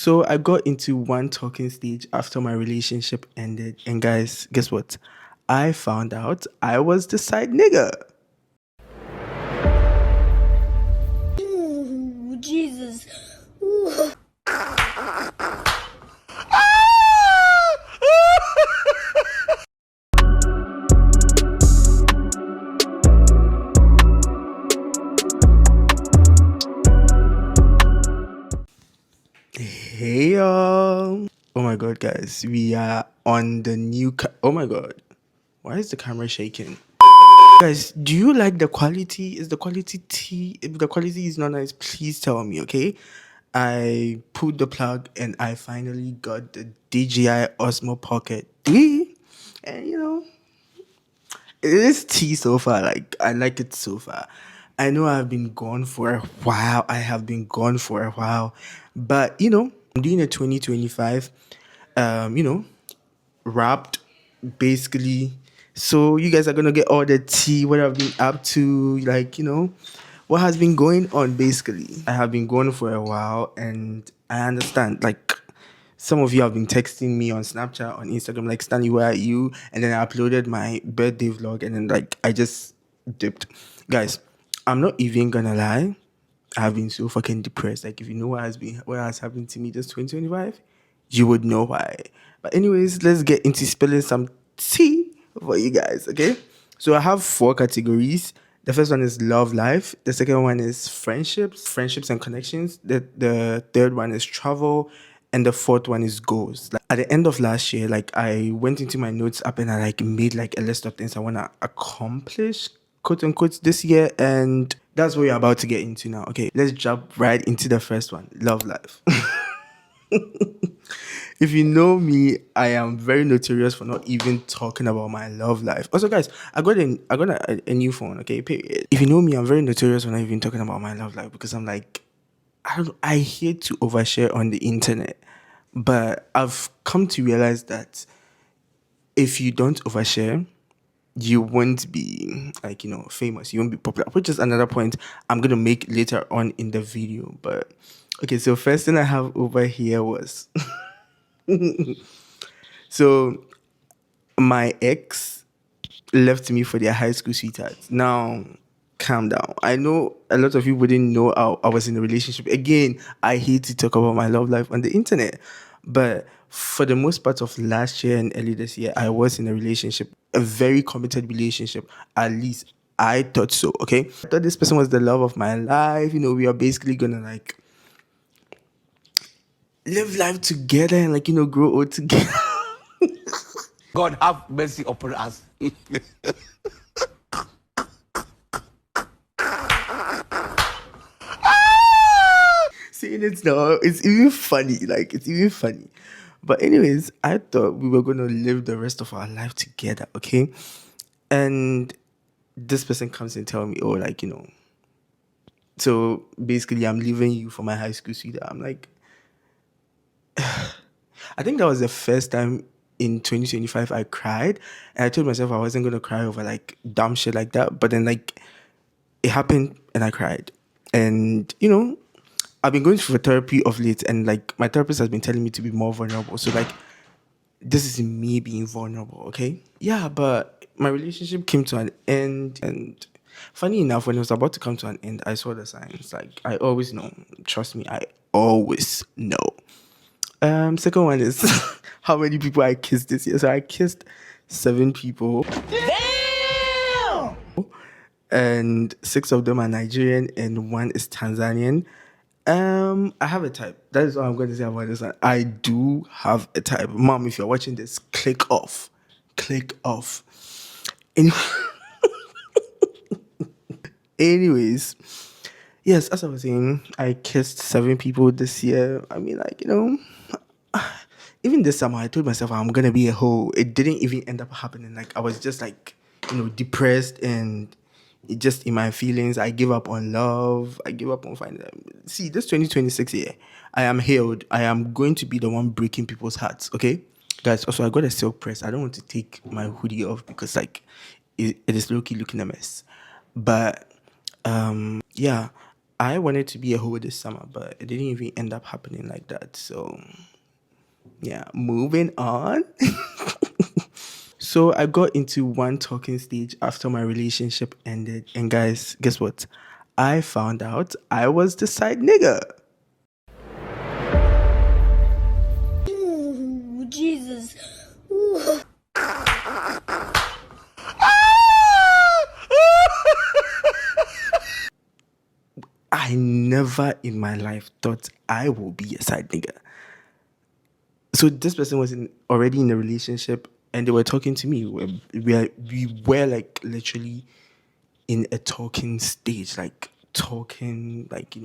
So I got into one talking stage after my relationship ended, and guys, guess what? I found out I was the side nigga. Ooh, Jesus. Ooh. Hey y'all! Oh my god, guys, we are on the new. Oh my god, why is the camera shaking? Guys, do you like the quality? Is the quality T? If the quality is not nice, please tell me, okay? I pulled the plug and I finally got the DJI Osmo Pocket 3. And it is T so far. Like, I like it so far. I know I've been gone for a while. I have been gone for a while. But, I'm doing a 2025. Um, you know, wrapped basically. So you guys are gonna get all the tea, what I've been up to, like, what has been going on basically. I have been going for a while and I understand, like, some of you have been texting me on Snapchat, on Instagram, like, Stanley, where are you? And then I uploaded my birthday vlog and then, like, I just dipped. Guys, I'm not even gonna lie. I've been so fucking depressed. Like, if you know what has happened to me this 2025, you would know why. But anyways, let's get into spilling some tea for you guys, okay? So I have four categories. The first one is love life. The second one is friendships and connections. The third one is travel, and the fourth one is goals. Like, at the end of last year, like, I went into my notes app and I like made like a list of things I want to accomplish, quote unquote, this year, and that's what we're about to get into now. Okay, let's jump right into the first one, love life. If you know me, I am very notorious for not even talking about my love life. Also, guys, I got a new phone. Okay, period. If you know me, I'm very notorious for not even talking about my love life because I'm like, I don't. I hate to overshare on the internet, but I've come to realize that if you don't overshare, you won't be, like, famous. You won't be popular, which is another point I'm gonna make later on in the video. But okay, so first thing I have over here was so my ex left me for their high school sweetheart. Now, calm down. I know a lot of you wouldn't know I was in a relationship. Again, I hate to talk about my love life on the internet, but for the most part of last year and early this year, I was in a relationship, a very committed relationship. At least I thought so. Okay, I thought this person was the love of my life. We are basically gonna like live life together and like grow old together. God have mercy upon us. Seeing it now, it's even funny. Like, it's even funny. But anyways, I thought we were gonna live the rest of our life together, okay? And this person comes and tell me, oh, like, so basically I'm leaving you for my high school sweetheart. I'm like, I think that was the first time in 2025 I cried. And I told myself I wasn't gonna cry over like dumb shit like that. But then like it happened and I cried. And I've been going through therapy of late, and like my therapist has been telling me to be more vulnerable. So like this is me being vulnerable, okay? Yeah, but my relationship came to an end, and funny enough, when it was about to come to an end, I saw the signs. Like, I always know. Trust me, I always know. Second one is how many people I kissed this year. So I kissed 7 people. Damn! And 6 of them are Nigerian and 1 is Tanzanian. I have a type. That is all I'm going to say about this one. I do have a type. Mom, if you're watching this, click off. Click off. Any- Anyways, yes, as I was saying, I kissed 7 people this year. I mean, like, even this summer, I told myself I'm gonna be a hoe. It didn't even end up happening. Like, I was just like, depressed and just in my feelings. I give up on love. I give up on finding. See, this 2026 year, I am healed. I am going to be the one breaking people's hearts. Okay, guys. Also, I got a silk press. I don't want to take my hoodie off because like it is low key looking a mess. But yeah, I wanted to be a hoe this summer, but it didn't even end up happening like that. So yeah, moving on. So I got into one talking stage after my relationship ended, and guys, guess what? I found out I was the side nigga. Ooh, Jesus. Ooh. I never in my life thought I will be a side nigga. So this person was already in a relationship, and they were talking to me. We were like literally in a talking stage, like talking, like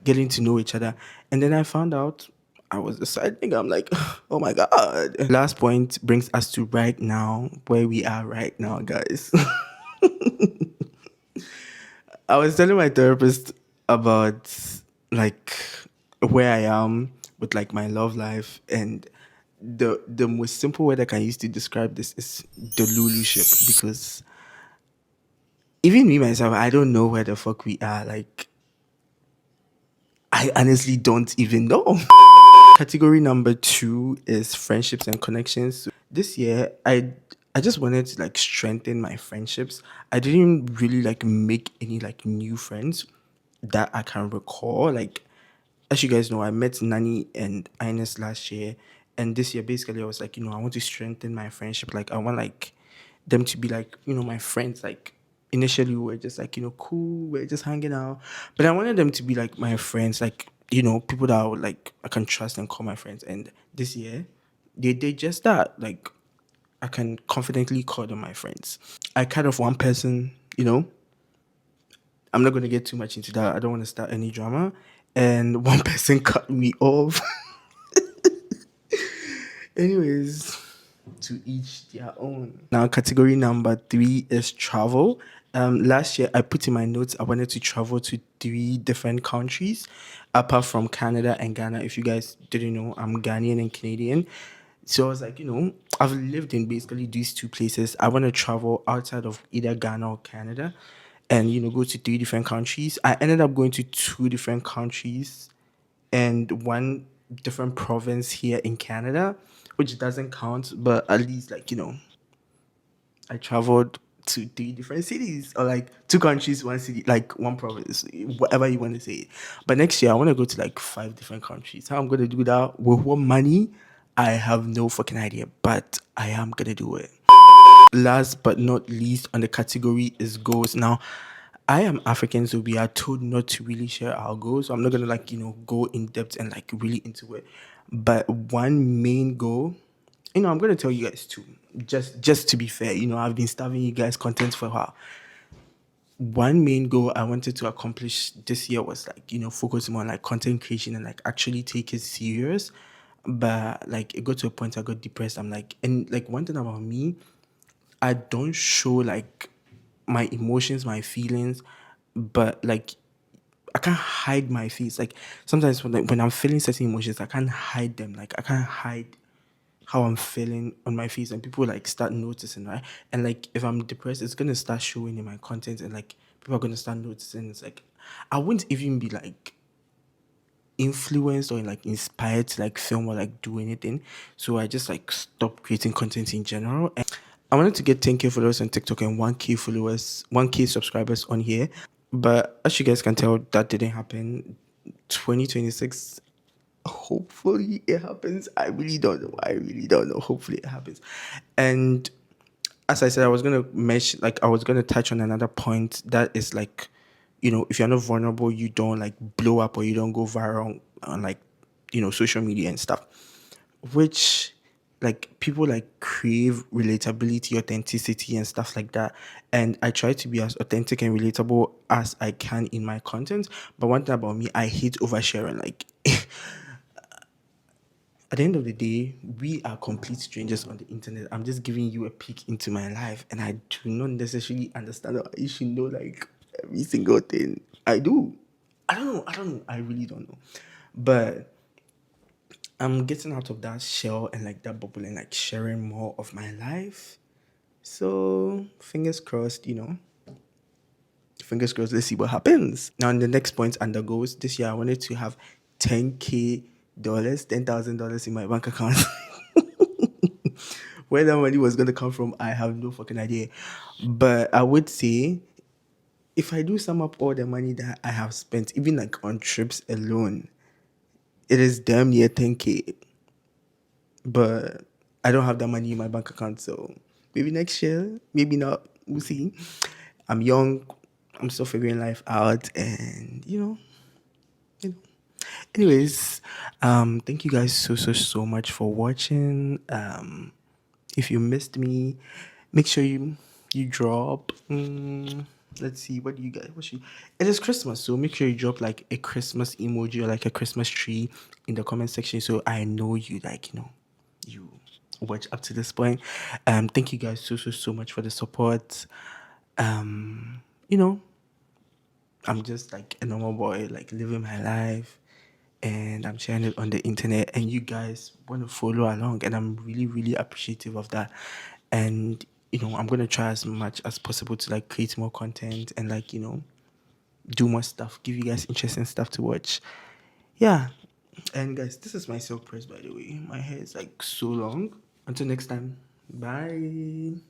getting to know each other. And then I found out I was a side nigga. I'm like, oh my god. Last point brings us to right now, where we are right now, guys. I was telling my therapist about like where I am with like my love life, and the most simple word I can use to describe this is the Luluship, because even me myself, I don't know where the fuck we are. Like, I honestly don't even know. Category number 2 is friendships and connections. This year, I just wanted to like strengthen my friendships. I didn't really like make any like new friends that I can recall. Like, as you guys know, I met Nani and Ines last year, and this year basically I was like, I want to strengthen my friendship. Like, I want like them to be like, my friends. Like, initially we were just like, cool, we're just hanging out, but I wanted them to be like my friends, like people that I would like I can trust and call my friends. And this year, they did just that. Like, I can confidently call them my friends. I cut off one person. I'm not going to get too much into that. I don't want to start any drama. And one person cut me off. Anyways, to each their own. Now, category number 3 is travel. Last year, I put in my notes I wanted to travel to 3 different countries, apart from Canada and Ghana. If you guys didn't know, I'm Ghanaian and Canadian. So I was like, I've lived in basically these 2 places. I want to travel outside of either Ghana or Canada, and go to 3 different countries. I ended up going to 2 different countries and one different province here in Canada, which doesn't count, but at least like I traveled to 3 different cities, or like 2 countries, 1 city, like 1 province, whatever you want to say. But next year I want to go to like 5 different countries. How I'm gonna do that with what money? I have no fucking idea, but I am gonna do it. Last but not least on the category is goals. Now, I am African, so we are told not to really share our goals. So I'm not gonna like go in depth and like really into it. But one main goal, I'm gonna tell you guys too. Just to be fair, I've been starving you guys content for a while. One main goal I wanted to accomplish this year was like focusing on like content creation and like actually take it serious. But like it got to a point I got depressed. I'm like, and like one thing about me, I don't show like my emotions, my feelings, but like I can't hide my face. Like sometimes when I'm feeling certain emotions, I can't hide them. Like I can't hide how I'm feeling on my face, and people like start noticing, right? And like if I'm depressed, it's gonna start showing in my content, and like people are gonna start noticing. It's like I wouldn't even be like influenced or like inspired to like film or like do anything. So I just like stopped creating content in general. And I wanted to get 10K followers on TikTok and 1K followers, 1K subscribers on here. But as you guys can tell, that didn't happen. 2026, hopefully it happens. I really don't know. I really don't know. Hopefully it happens. And as I said, I was gonna mention, like, I was gonna touch on another point that is like, if you're not vulnerable, you don't like blow up or you don't go viral on like, social media and stuff. Which, like, people like crave relatability, authenticity, and stuff like that. And I try to be as authentic and relatable as I can in my content. But one thing about me, I hate oversharing. Like, at the end of the day, we are complete strangers on the internet. I'm just giving you a peek into my life, and I do not necessarily understand or you should know like every single thing I do. I don't know. I don't know. I really don't know. But I'm getting out of that shell and like that bubble and like sharing more of my life. So fingers crossed, fingers crossed, let's see what happens. Now, in the next point under goals, this year I wanted to have $10,000, $10,000 in my bank account. Where that money was gonna come from, I have no fucking idea. But I would say if I do sum up all the money that I have spent, even like on trips alone, it is damn near 10K. But I don't have that money in my bank account, so maybe next year, maybe not. We'll see. I'm young, I'm still figuring life out, and you know. Anyways, thank you guys so much for watching. If you missed me, make sure you drop. Let's see, what do you guys? What should? It is Christmas, so make sure you drop like a Christmas emoji or like a Christmas tree in the comment section, so I know you you watch up to this point. Thank you guys so much for the support. Um, you know, I'm just like a normal boy, like living my life, and I'm sharing it on the internet, and you guys want to follow along, and I'm really appreciative of that. And I'm gonna try as much as possible to like create more content and like do more stuff, give you guys interesting stuff to watch. Yeah, and guys, this is my silk press, by the way. My hair is like so long. Until next time, bye.